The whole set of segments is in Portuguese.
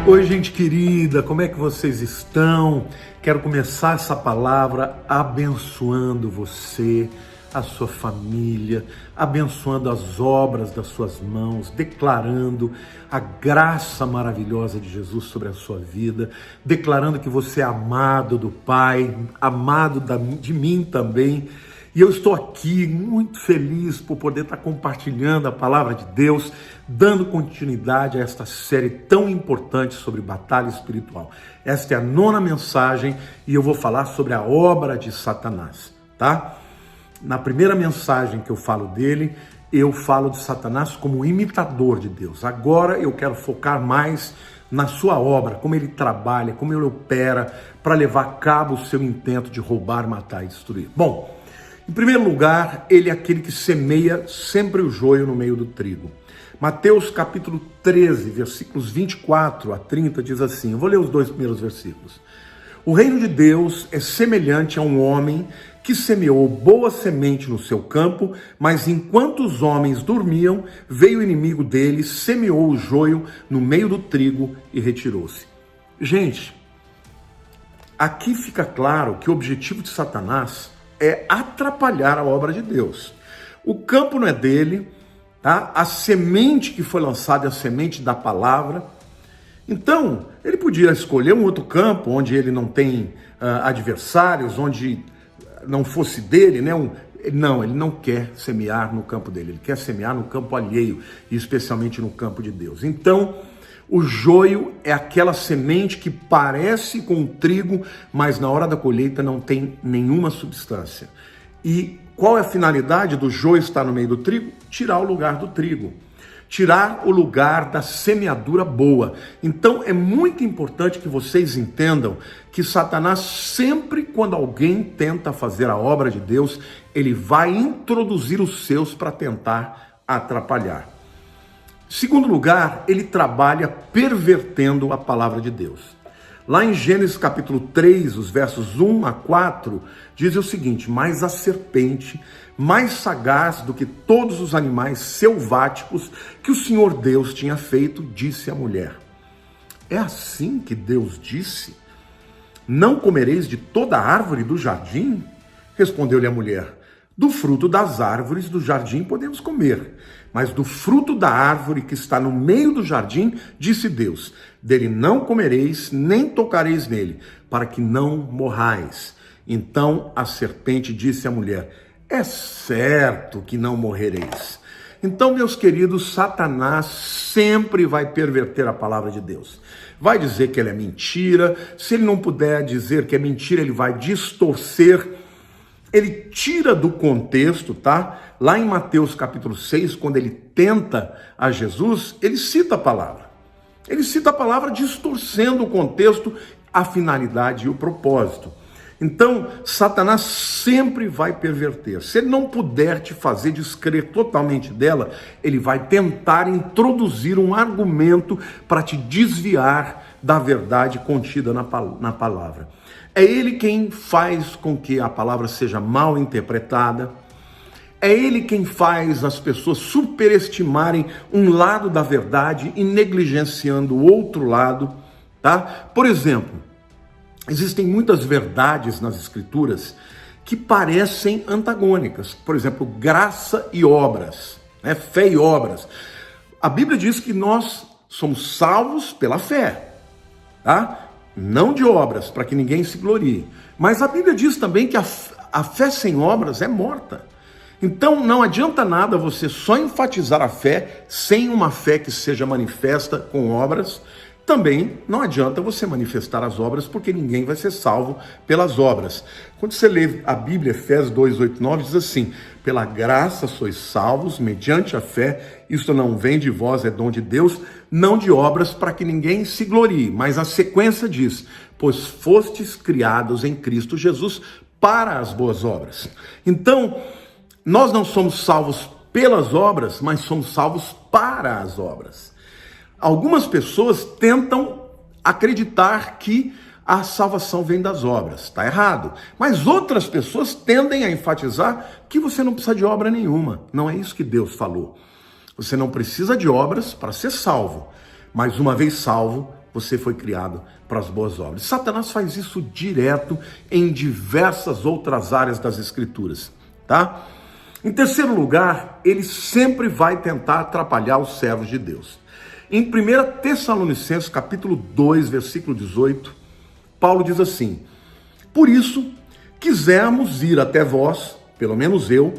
Oi, gente querida, como é que vocês estão? Quero começar essa palavra abençoando você, a sua família, abençoando as obras das suas mãos, declarando a graça maravilhosa de Jesus sobre a sua vida, declarando que você é amado do Pai, amado de mim também. E eu estou aqui muito feliz por poder estar compartilhando a palavra de Deus, dando continuidade a esta série tão importante sobre batalha espiritual. Esta é a 9ª mensagem e eu vou falar sobre a obra de Satanás, tá? Na primeira mensagem que eu falo dele, eu falo de Satanás como imitador de Deus. Agora eu quero focar mais na sua obra, como ele trabalha, como ele opera para levar a cabo o seu intento de roubar, matar e destruir. Bom, em primeiro lugar, ele é aquele que semeia sempre o joio no meio do trigo. Mateus capítulo 13, versículos 24 a 30 diz assim, eu vou ler os 2 primeiros versículos. O reino de Deus é semelhante a um homem que semeou boa semente no seu campo, mas enquanto os homens dormiam, veio o inimigo deles, semeou o joio no meio do trigo e retirou-se. Gente, aqui fica claro que o objetivo de Satanás é atrapalhar a obra de Deus. O campo não é dele, tá? A semente que foi lançada é a semente da palavra. Então, ele podia escolher um outro campo onde ele não tem adversários, onde não fosse dele, né? Não, ele não quer semear no campo dele, ele quer semear no campo alheio, e especialmente no campo de Deus. Então, o joio é aquela semente que parece com o trigo, mas na hora da colheita não tem nenhuma substância. E qual é a finalidade do joio estar no meio do trigo? Tirar o lugar do trigo. Tirar o lugar da semeadura boa. Então é muito importante que vocês entendam que Satanás sempre, quando alguém tenta fazer a obra de Deus, ele vai introduzir os seus para tentar atrapalhar. Segundo lugar, ele trabalha pervertendo a palavra de Deus. Lá em Gênesis capítulo 3, os versos 1 a 4, diz o seguinte, mas a serpente, mais sagaz do que todos os animais selváticos que o Senhor Deus tinha feito, disse à mulher, é assim que Deus disse? Não comereis de toda a árvore do jardim? Respondeu-lhe a mulher, do fruto das árvores do jardim podemos comer, mas do fruto da árvore que está no meio do jardim, disse Deus, dele não comereis, nem tocareis nele, para que não morrais. Então a serpente disse à mulher, é certo que não morrereis. Então, meus queridos, Satanás sempre vai perverter a palavra de Deus. Vai dizer que ela é mentira, se ele não puder dizer que é mentira, ele vai distorcer. Ele tira do contexto, tá? Lá em Mateus capítulo 6, quando ele tenta a Jesus, ele cita a palavra. Ele cita a palavra distorcendo o contexto, a finalidade e o propósito. Então, Satanás sempre vai perverter. Se ele não puder te fazer descrer totalmente dela, ele vai tentar introduzir um argumento para te desviar da verdade contida na palavra. É ele quem faz com que a palavra seja mal interpretada. É ele quem faz as pessoas superestimarem um lado da verdade e negligenciando o outro lado, tá? Por exemplo, existem muitas verdades nas escrituras que parecem antagônicas. Por exemplo, graça e obras, né? Fé e obras. A Bíblia diz que nós somos salvos pela fé, tá? Não de obras, para que ninguém se glorie. Mas a Bíblia diz também que a fé sem obras é morta. Então não adianta nada você só enfatizar a fé sem uma fé que seja manifesta com obras. Também não adianta você manifestar as obras, porque ninguém vai ser salvo pelas obras. Quando você lê a Bíblia, Efésios 2, 8, 9, diz assim, pela graça sois salvos, mediante a fé, isto não vem de vós, é dom de Deus, não de obras para que ninguém se glorie. Mas a sequência diz, pois fostes criados em Cristo Jesus para as boas obras. Então, nós não somos salvos pelas obras, mas somos salvos para as obras. Algumas pessoas tentam acreditar que a salvação vem das obras. Está errado. Mas outras pessoas tendem a enfatizar que você não precisa de obra nenhuma. Não é isso que Deus falou. Você não precisa de obras para ser salvo. Mas uma vez salvo, você foi criado para as boas obras. Satanás faz isso direto em diversas outras áreas das Escrituras, tá? Em terceiro lugar, ele sempre vai tentar atrapalhar os servos de Deus. Em 1 Tessalonicenses, capítulo 2, versículo 18, Paulo diz assim: por isso, quisemos ir até vós, pelo menos eu,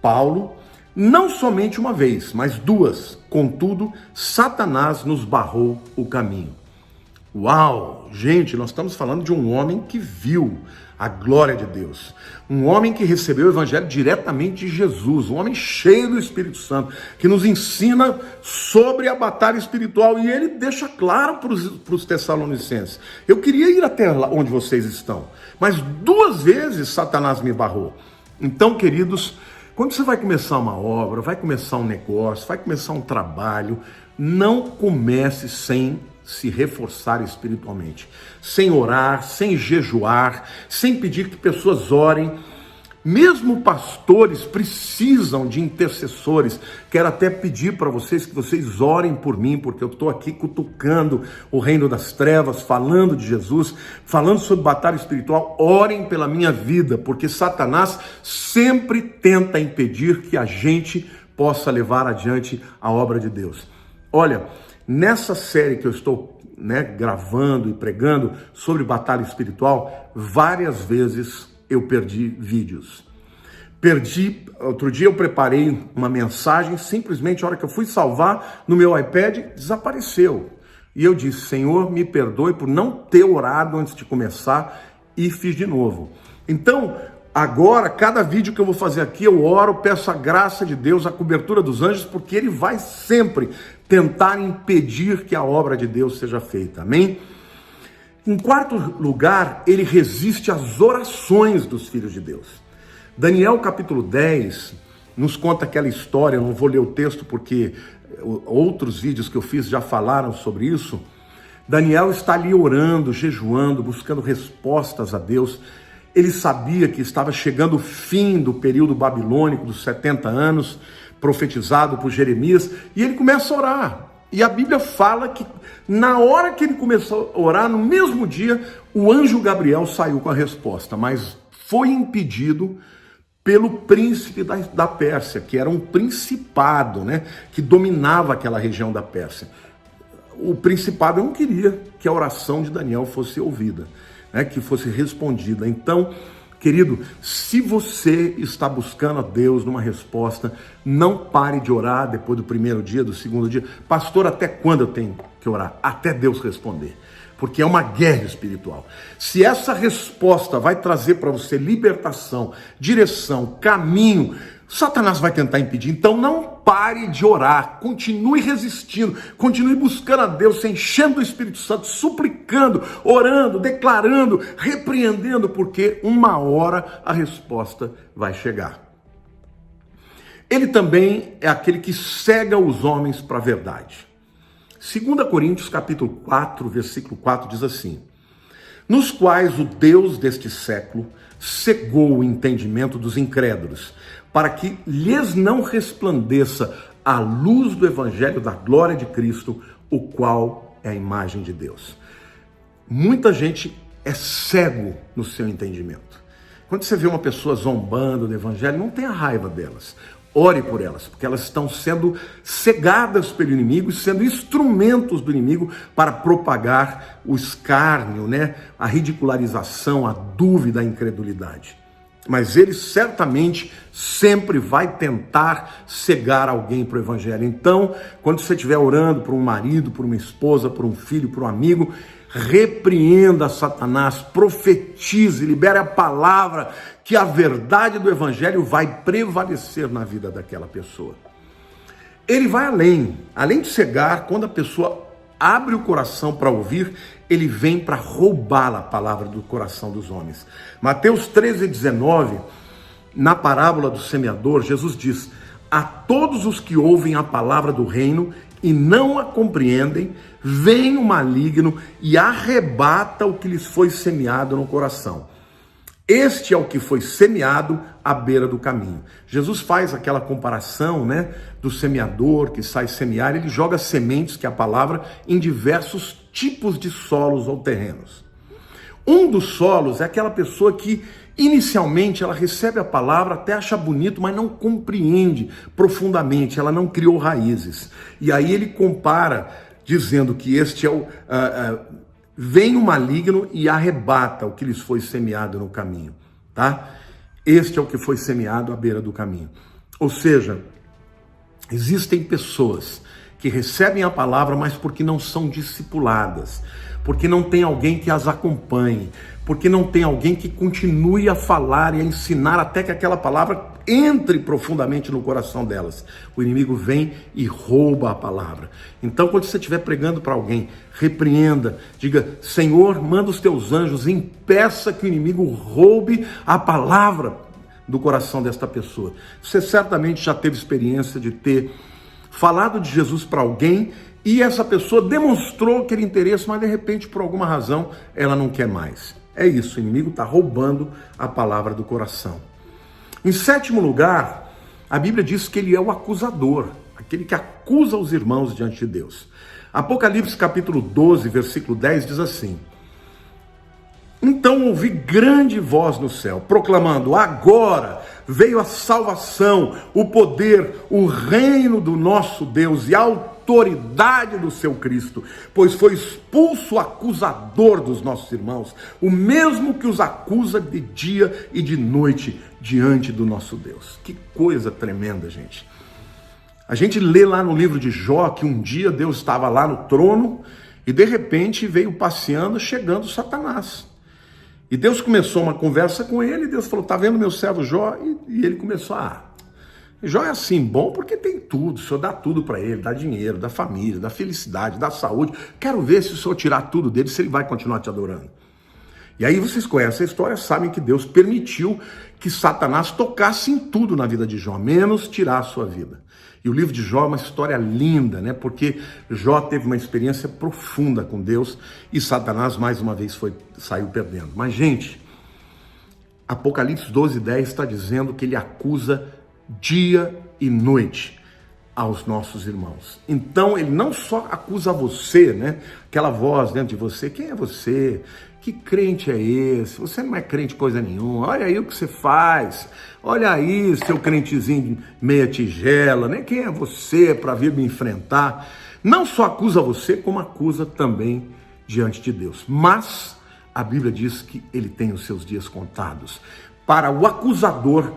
Paulo, não somente uma vez, mas duas. Contudo, Satanás nos barrou o caminho. Uau! Gente, nós estamos falando de um homem que viu a glória de Deus. Um homem que recebeu o evangelho diretamente de Jesus. Um homem cheio do Espírito Santo, que nos ensina sobre a batalha espiritual. E ele deixa claro para os tessalonicenses: eu queria ir até lá onde vocês estão, mas duas vezes Satanás me barrou. Então, queridos, quando você vai começar uma obra, vai começar um negócio, vai começar um trabalho, não comece sem se reforçar espiritualmente, sem orar, sem jejuar, sem pedir que pessoas orem. Mesmo pastores precisam de intercessores. Quero até pedir para vocês que vocês orem por mim, porque eu estou aqui cutucando o reino das trevas, falando de Jesus, falando sobre batalha espiritual. Orem pela minha vida, porque Satanás sempre tenta impedir que a gente possa levar adiante a obra de Deus. Olha, nessa série que eu estou gravando e pregando sobre batalha espiritual, várias vezes eu perdi vídeos. Outro dia eu preparei uma mensagem, simplesmente a hora que eu fui salvar no meu iPad, desapareceu. E eu disse: Senhor, me perdoe por não ter orado antes de começar, e fiz de novo. Então, agora, cada vídeo que eu vou fazer aqui, eu oro, peço a graça de Deus, a cobertura dos anjos, porque ele vai sempre tentar impedir que a obra de Deus seja feita. Amém? Em quarto lugar, ele resiste às orações dos filhos de Deus. Daniel capítulo 10 nos conta aquela história. Eu não vou ler o texto porque outros vídeos que eu fiz já falaram sobre isso. Daniel está ali orando, jejuando, buscando respostas a Deus. Ele sabia que estava chegando o fim do período babilônico dos 70 anos, profetizado por Jeremias, e ele começa a orar. E a Bíblia fala que na hora que ele começou a orar, no mesmo dia, o anjo Gabriel saiu com a resposta, mas foi impedido pelo príncipe da Pérsia, que era um principado, que dominava aquela região da Pérsia. O principado não queria que a oração de Daniel fosse ouvida, que fosse respondida. Então, querido, se você está buscando a Deus numa resposta, não pare de orar depois do primeiro dia, do segundo dia. Pastor, até quando eu tenho que orar? Até Deus responder. Porque é uma guerra espiritual. Se essa resposta vai trazer para você libertação, direção, caminho, Satanás vai tentar impedir. Então não pare de orar, continue resistindo, continue buscando a Deus, se enchendo do Espírito Santo, suplicando, orando, declarando, repreendendo, porque uma hora a resposta vai chegar. Ele também é aquele que cega os homens para a verdade. 2 Coríntios capítulo 4, versículo 4 diz assim: nos quais o Deus deste século cegou o entendimento dos incrédulos, para que lhes não resplandeça a luz do evangelho da glória de Cristo, o qual é a imagem de Deus. Muita gente é cego no seu entendimento. Quando você vê uma pessoa zombando do evangelho, não tenha raiva delas. Ore por elas, porque elas estão sendo cegadas pelo inimigo e sendo instrumentos do inimigo para propagar o escárnio, a ridicularização, a dúvida, a incredulidade. Mas ele certamente sempre vai tentar cegar alguém para o evangelho. Então, quando você estiver orando por um marido, por uma esposa, por um filho, por um amigo, repreenda Satanás, profetize, libere a palavra, que a verdade do evangelho vai prevalecer na vida daquela pessoa. Ele vai além de cegar. Quando a pessoa abre o coração para ouvir, ele vem para roubar a palavra do coração dos homens. Mateus 13:19, na parábola do semeador, Jesus diz: a todos os que ouvem a palavra do reino e não a compreendem, vem o maligno e arrebata o que lhes foi semeado no coração. Este é o que foi semeado à beira do caminho. Jesus faz aquela comparação, né, do semeador que sai semear, ele joga sementes, que é a palavra, em diversos tipos de solos ou terrenos. Um dos solos é aquela pessoa que inicialmente ela recebe a palavra, até acha bonito, mas não compreende profundamente, ela não criou raízes. E aí ele compara, dizendo que este é o... vem o maligno e arrebata o que lhes foi semeado no caminho, tá? Este é o que foi semeado à beira do caminho. Ou seja, existem pessoas que recebem a palavra, mas porque não são discipuladas, porque não tem alguém que as acompanhe, porque não tem alguém que continue a falar e a ensinar até que aquela palavra entre profundamente no coração delas. O inimigo vem e rouba a palavra. Então, quando você estiver pregando para alguém, repreenda, diga: Senhor, manda os teus anjos, impeça que o inimigo roube a palavra do coração desta pessoa. Você certamente já teve experiência de ter falado de Jesus para alguém e essa pessoa demonstrou aquele interesse, mas de repente, por alguma razão, ela não quer mais. É isso, o inimigo está roubando a palavra do coração. Em sétimo lugar, a Bíblia diz que ele é o acusador, aquele que acusa os irmãos diante de Deus. Apocalipse capítulo 12, versículo 10 diz assim: então ouvi grande voz no céu, proclamando: agora veio a salvação, o poder, o reino do nosso Deus e a autoridade do seu Cristo, pois foi expulso o acusador dos nossos irmãos, o mesmo que os acusa de dia e de noite diante do nosso Deus. Que coisa tremenda, gente. A gente lê lá no livro de Jó que um dia Deus estava lá no trono e de repente veio passeando, chegando Satanás. E Deus começou uma conversa com ele, e Deus falou: tá vendo meu servo Jó? E ele começou Jó é assim, bom porque tem tudo, o senhor dá tudo para ele, dá dinheiro, dá família, dá felicidade, dá saúde. Quero ver se o senhor tirar tudo dele, se ele vai continuar te adorando. E aí vocês conhecem a história, sabem que Deus permitiu que Satanás tocasse em tudo na vida de Jó, menos tirar a sua vida. E o livro de Jó é uma história linda, né? Porque Jó teve uma experiência profunda com Deus e Satanás mais uma vez saiu perdendo. Mas, gente, Apocalipse 12:10 está dizendo que ele acusa dia e noite aos nossos irmãos. Então, ele não só acusa você, né? Aquela voz dentro de você: quem é você? Que crente é esse? Você não é crente coisa nenhuma. Olha aí o que você faz. Olha aí, seu crentezinho de meia tigela, né? Quem é você para vir me enfrentar? Não só acusa você, como acusa também diante de Deus. Mas a Bíblia diz que ele tem os seus dias contados. Para o acusador,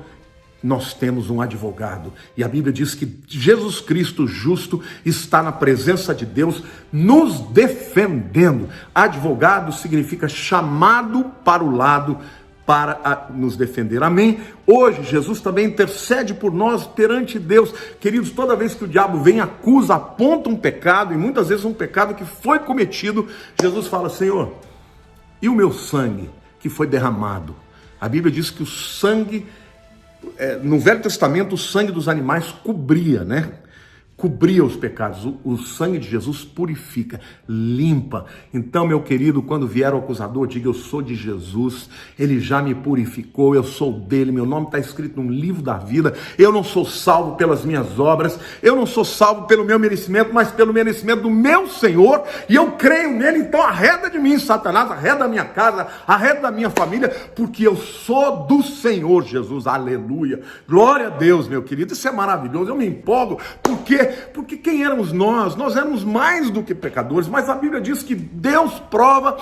nós temos um advogado. E a Bíblia diz que Jesus Cristo justo está na presença de Deus nos defendendo. Advogado significa chamado para o lado para nos defender. Amém? Hoje, Jesus também intercede por nós perante Deus. Queridos, toda vez que o diabo vem, acusa, aponta um pecado, e muitas vezes um pecado que foi cometido, Jesus fala: Senhor, e o meu sangue que foi derramado? A Bíblia diz que o sangue... no Velho Testamento, o sangue dos animais cobria, né? Cobria os pecados. O sangue de Jesus purifica, limpa. Então, meu querido, quando vier o acusador, diga: eu sou de Jesus, ele já me purificou, eu sou dele, meu nome está escrito no livro da vida. Eu não sou salvo pelas minhas obras, eu não sou salvo pelo meu merecimento, mas pelo merecimento do meu Senhor, e eu creio nele. Então arreda de mim, Satanás, arreda da minha casa, arreda da minha família, porque eu sou do Senhor Jesus. Aleluia, glória a Deus, meu querido. Isso é maravilhoso, eu me empolgo. Por quê? Porque quem éramos nós? Nós éramos mais do que pecadores, mas a Bíblia diz que Deus prova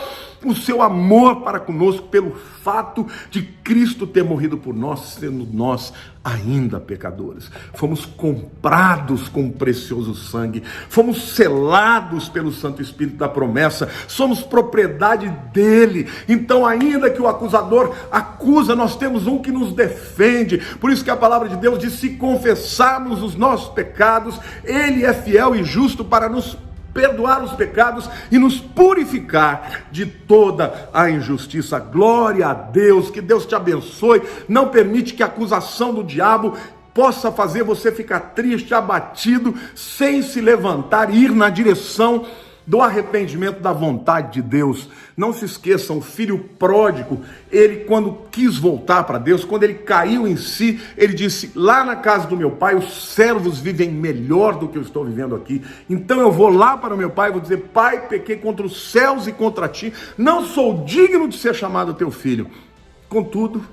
o seu amor para conosco pelo fato de Cristo ter morrido por nós, sendo nós ainda pecadores. Fomos comprados com precioso sangue, fomos selados pelo Santo Espírito da promessa, somos propriedade dele. Então, ainda que o acusador acusa, nós temos um que nos defende. Por isso que a palavra de Deus diz: se confessarmos os nossos pecados, ele é fiel e justo para nos perdoar os pecados e nos purificar de toda a injustiça. Glória a Deus, que Deus te abençoe. Não permite que a acusação do diabo possa fazer você ficar triste, abatido, sem se levantar e ir na direção do arrependimento da vontade de Deus. Não se esqueçam, o filho pródigo, ele quando quis voltar para Deus, quando ele caiu em si, ele disse, lá na casa do meu pai, os servos vivem melhor do que eu estou vivendo aqui. Então eu vou lá para o meu pai e vou dizer, pai, pequei contra os céus e contra ti, não sou digno de ser chamado teu filho. Contudo,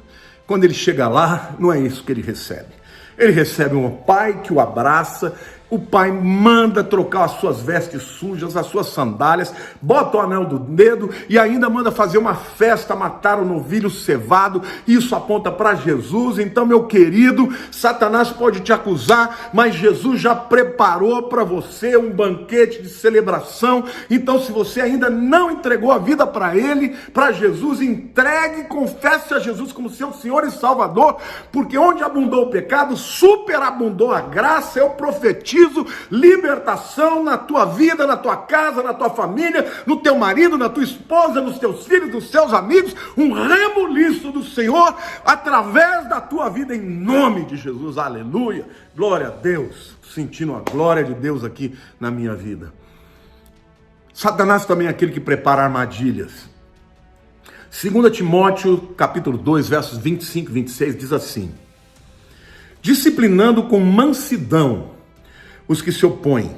quando ele chega lá, não é isso que ele recebe. Ele recebe um pai que o abraça, o pai manda trocar as suas vestes sujas, as suas sandálias, bota o anel do dedo e ainda manda fazer uma festa, matar o novilho cevado. Isso aponta para Jesus. Então, meu querido, Satanás pode te acusar, mas Jesus já preparou para você um banquete de celebração. Então, se você ainda não entregou a vida para ele, para Jesus, entregue, confesse a Jesus como seu Senhor e Salvador, porque onde abundou o pecado, superabundou a graça. Eu profetizo libertação na tua vida, na tua casa, na tua família, no teu marido, na tua esposa, nos teus filhos, nos teus amigos, um rebuliço do Senhor através da tua vida em nome de Jesus, aleluia, glória a Deus, sentindo a glória de Deus aqui na minha vida. Satanás também é aquele que prepara armadilhas. 2 Timóteo capítulo 2, versos 25 e 26 diz assim: disciplinando com mansidão os que se opõem,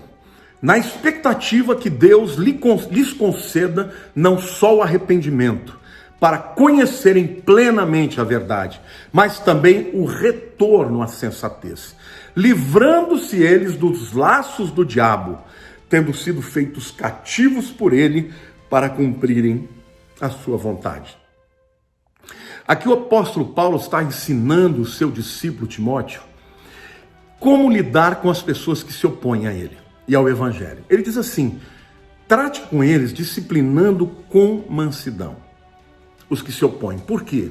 na expectativa que Deus lhes conceda não só o arrependimento, para conhecerem plenamente a verdade, mas também o retorno à sensatez, livrando-se eles dos laços do diabo, tendo sido feitos cativos por ele para cumprirem a sua vontade. Aqui o apóstolo Paulo está ensinando o seu discípulo Timóteo como lidar com as pessoas que se opõem a ele e ao evangelho. Ele diz assim: trate com eles disciplinando com mansidão os que se opõem. Por quê?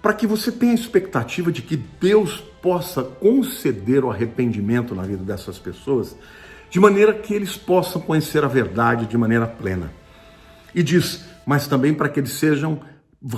Para que você tenha a expectativa de que Deus possa conceder o arrependimento na vida dessas pessoas, de maneira que eles possam conhecer a verdade de maneira plena. E diz, mas também para que eles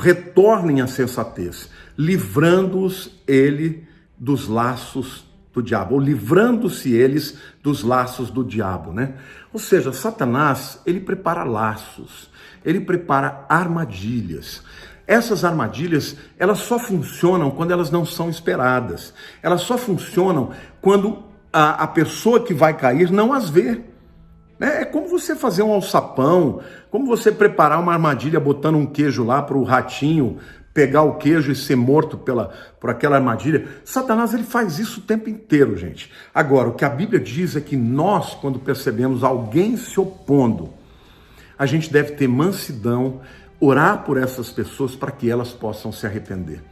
retornem à sensatez, livrando-os ele dos laços do diabo, ou livrando-se eles dos laços do diabo, né? Ou seja, Satanás, ele prepara laços, ele prepara armadilhas. Essas armadilhas, elas só funcionam quando elas não são esperadas. Elas só funcionam quando a pessoa que vai cair não as vê. É como você fazer um alçapão, como você preparar uma armadilha botando um queijo lá para o ratinho pegar o queijo e ser morto por aquela armadilha. Satanás, ele faz isso o tempo inteiro, gente. Agora, o que a Bíblia diz é que nós, quando percebemos alguém se opondo, a gente deve ter mansidão, orar por essas pessoas para que elas possam se arrepender.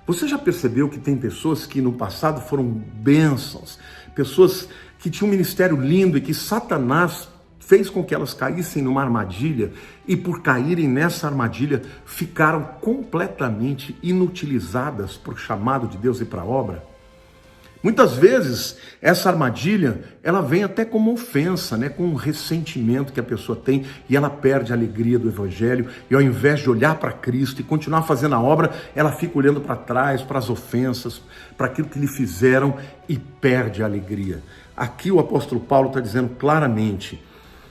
Você já percebeu que tem pessoas que no passado foram bênçãos, pessoas que tinham um ministério lindo e que Satanás fez com que elas caíssem numa armadilha e por caírem nessa armadilha ficaram completamente inutilizadas para o chamado de Deus e para a obra? Muitas vezes essa armadilha, ela vem até como ofensa, né? Com um ressentimento que a pessoa tem e ela perde a alegria do evangelho e ao invés de olhar para Cristo e continuar fazendo a obra, ela fica olhando para trás, para as ofensas, para aquilo que lhe fizeram e perde a alegria. Aqui o apóstolo Paulo está dizendo claramente: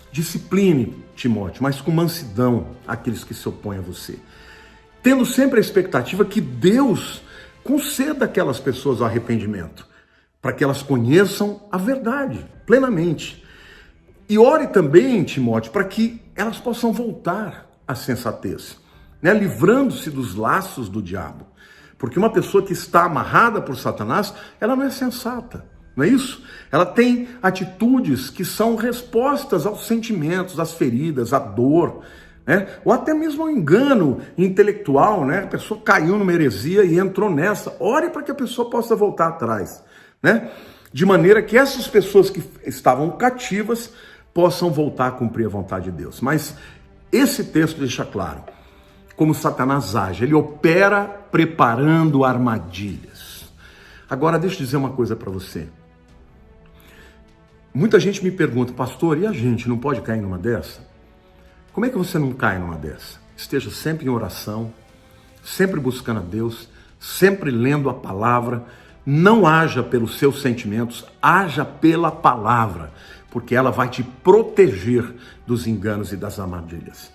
discipline, Timóteo, mas com mansidão aqueles que se opõem a você, tendo sempre a expectativa que Deus conceda àquelas pessoas o arrependimento, para que elas conheçam a verdade plenamente. E ore também, Timóteo, para que elas possam voltar à sensatez, né? Livrando-se dos laços do diabo. Porque uma pessoa que está amarrada por Satanás, ela não é sensata. Não é isso? Ela tem atitudes que são respostas aos sentimentos, às feridas, à dor, né? Ou até mesmo ao engano intelectual, né? A pessoa caiu numa heresia e entrou nessa. Ore para que a pessoa possa voltar atrás, né? De maneira que essas pessoas que estavam cativas possam voltar a cumprir a vontade de Deus. Mas esse texto deixa claro como Satanás age. Ele opera preparando armadilhas. Agora, deixa eu dizer uma coisa para você. Muita gente me pergunta: pastor, e a gente não pode cair numa dessa? Como é que você não cai numa dessa? Esteja sempre em oração, sempre buscando a Deus, sempre lendo a palavra. Não haja pelos seus sentimentos, haja pela palavra. porque ela vai te proteger dos enganos e das armadilhas.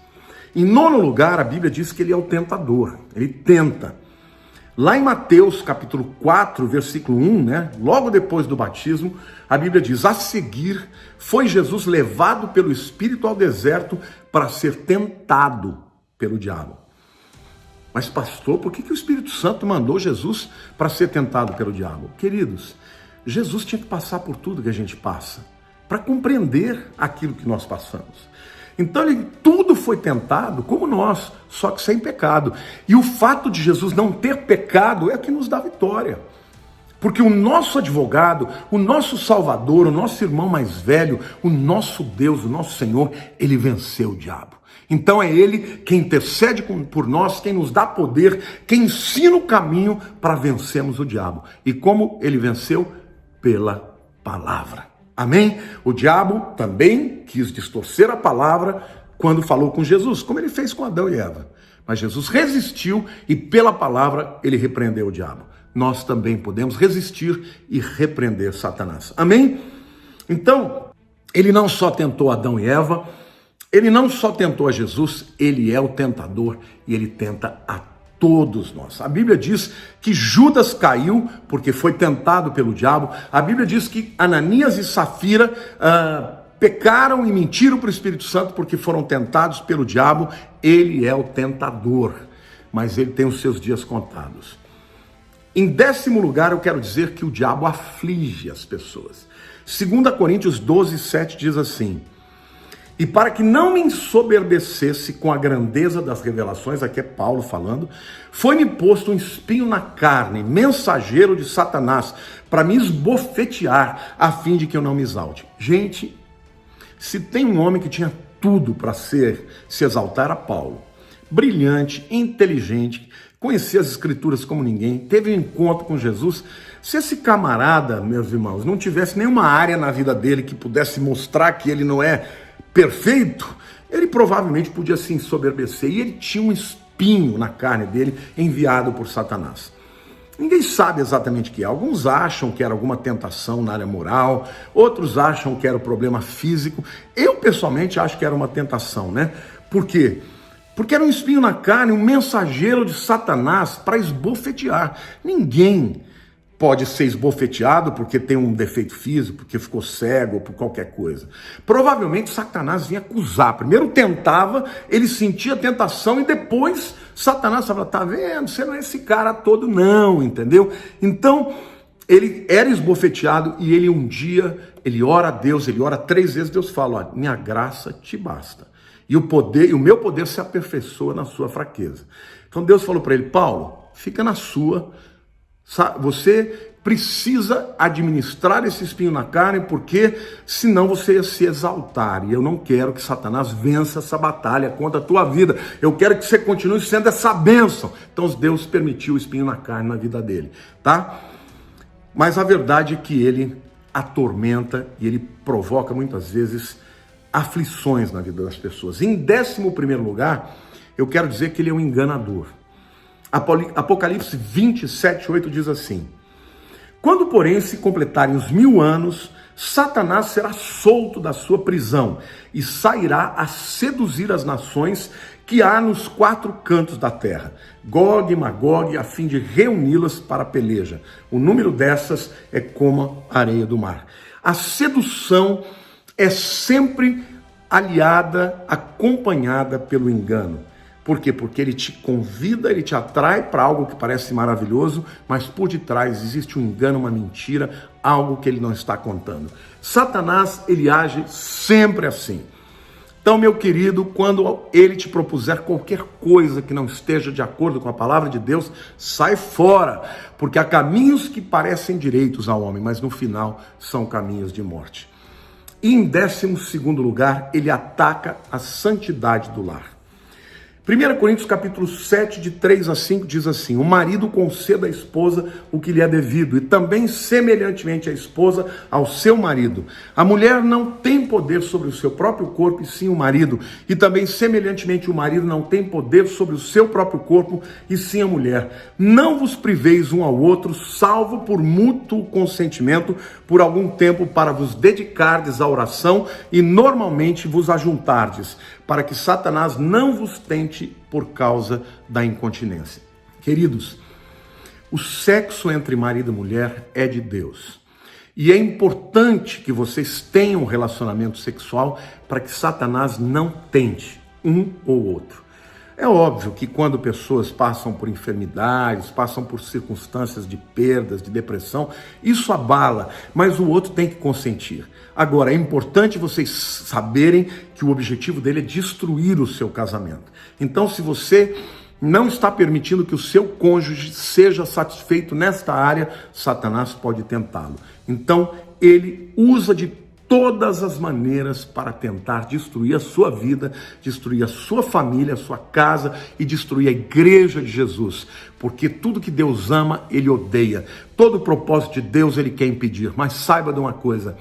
Em nono lugar, a Bíblia diz que ele é o tentador, ele tenta. Lá em Mateus capítulo 4, versículo 1, logo depois do batismo, a Bíblia diz: a seguir foi Jesus levado pelo Espírito ao deserto para ser tentado pelo diabo. Mas pastor, por que o Espírito Santo mandou Jesus para ser tentado pelo diabo? Queridos, Jesus tinha que passar por tudo que a gente passa, para compreender aquilo que nós passamos. Então tudo foi tentado como nós, só que sem pecado. E o fato de Jesus não ter pecado é o que nos dá vitória. Porque o nosso advogado, o nosso Salvador, o nosso irmão mais velho, o nosso Deus, o nosso Senhor, ele venceu o diabo. Então é ele quem intercede por nós, quem nos dá poder, quem ensina o caminho para vencermos o diabo. E como ele venceu? Pela palavra. Amém? O diabo também quis distorcer a palavra quando falou com Jesus, como ele fez com Adão e Eva. Mas Jesus resistiu e pela palavra ele repreendeu o diabo. Nós também podemos resistir e repreender Satanás. Amém? Então, ele não só tentou Adão e Eva, ele não só tentou a Jesus, ele é o tentador e ele tenta a todos nós. A Bíblia diz que Judas caiu porque foi tentado pelo diabo. A Bíblia diz que Ananias e Safira pecaram e mentiram para o Espírito Santo porque foram tentados pelo diabo. Ele é o tentador, mas ele tem os seus dias contados. Em 10º lugar, eu quero dizer que o diabo aflige as pessoas. 2 Coríntios 12, 7 diz assim: e para que não me ensoberbecesse com a grandeza das revelações, aqui é Paulo falando, foi-me posto um espinho na carne, mensageiro de Satanás, para me esbofetear, a fim de que eu não me exalte. Gente, se tem um homem que tinha tudo para se exaltar, era Paulo. Brilhante, inteligente, conhecia as escrituras como ninguém, teve um encontro com Jesus. Se esse camarada, meus irmãos, não tivesse nenhuma área na vida dele que pudesse mostrar que ele não é perfeito, ele provavelmente podia se ensoberbecer. E ele tinha um espinho na carne dele, enviado por Satanás. Ninguém sabe exatamente o que é. Alguns acham que era alguma tentação na área moral, outros acham que era um problema físico. Eu, pessoalmente, acho que era uma tentação, Por quê? Porque era um espinho na carne, um mensageiro de Satanás para esbofetear. Ninguém pode ser esbofeteado porque tem um defeito físico, porque ficou cego ou por qualquer coisa. Provavelmente Satanás vinha acusar. Primeiro tentava, ele sentia a tentação e depois Satanás falava: tá vendo, você não é esse cara todo não, entendeu? Então ele era esbofeteado e ele um dia, ele ora a Deus, ele ora 3 vezes, Deus fala: ó, minha graça te basta. E o meu poder se aperfeiçoa na sua fraqueza. Então Deus falou para ele: Paulo, fica na sua. Você precisa administrar esse espinho na carne, porque senão você ia se exaltar. E eu não quero que Satanás vença essa batalha contra a tua vida. Eu quero que você continue sendo essa bênção. Então Deus permitiu o espinho na carne na vida dele, tá? Mas a verdade é que ele atormenta e ele provoca muitas vezes aflições na vida das pessoas. Em 11º lugar, eu quero dizer que ele é um enganador. Apocalipse 27, 8 diz assim: quando, porém, se completarem os 1000 anos, Satanás será solto da sua prisão e sairá a seduzir as nações que há nos 4 cantos da terra, Gog e Magog, a fim de reuni-las para a peleja. O número dessas é como a areia do mar. A sedução é sempre aliada, acompanhada pelo engano. Por quê? Porque ele te convida, ele te atrai para algo que parece maravilhoso, mas por detrás existe um engano, uma mentira, algo que ele não está contando. Satanás, ele age sempre assim. Então, meu querido, quando ele te propuser qualquer coisa que não esteja de acordo com a palavra de Deus, sai fora, porque há caminhos que parecem direitos ao homem, mas no final são caminhos de morte. E em 12º lugar, ele ataca a santidade do lar. 1 Coríntios capítulo 7, de 3 a 5, diz assim: o marido conceda à esposa o que lhe é devido, e também semelhantemente a esposa ao seu marido. A mulher não tem poder sobre o seu próprio corpo, e sim o marido. E também semelhantemente o marido não tem poder sobre o seu próprio corpo, e sim a mulher. Não vos priveis um ao outro, salvo por mútuo consentimento, por algum tempo, para vos dedicardes à oração e normalmente vos ajuntardes, para que Satanás não vos tente por causa da incontinência. Queridos, o sexo entre marido e mulher é de Deus. E é importante que vocês tenham um relacionamento sexual para que Satanás não tente um ou outro. É óbvio que quando pessoas passam por enfermidades, passam por circunstâncias de perdas, de depressão, isso abala, mas o outro tem que consentir. Agora, é importante vocês saberem que o objetivo dele é destruir o seu casamento. Então, se você não está permitindo que o seu cônjuge seja satisfeito nesta área, Satanás pode tentá-lo. Então, ele usa de todas as maneiras para tentar destruir a sua vida, destruir a sua família, a sua casa e destruir a igreja de Jesus. Porque tudo que Deus ama, ele odeia. Todo o propósito de Deus, ele quer impedir. Mas saiba de uma coisa: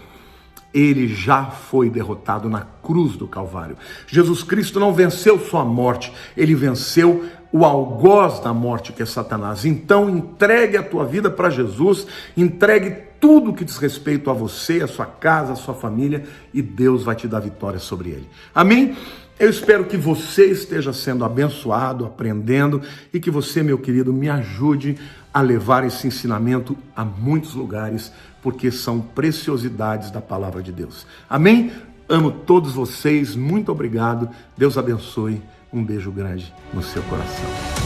ele já foi derrotado na cruz do Calvário. Jesus Cristo não venceu só a morte, ele venceu o algoz da morte, que é Satanás. Então entregue a tua vida para Jesus, entregue tudo que diz respeito a você, a sua casa, a sua família, e Deus vai te dar vitória sobre ele. Amém? Eu espero que você esteja sendo abençoado, aprendendo, e que você, meu querido, me ajude a levar esse ensinamento a muitos lugares, porque são preciosidades da palavra de Deus. Amém? Amo todos vocês, muito obrigado, Deus abençoe, um beijo grande no seu coração.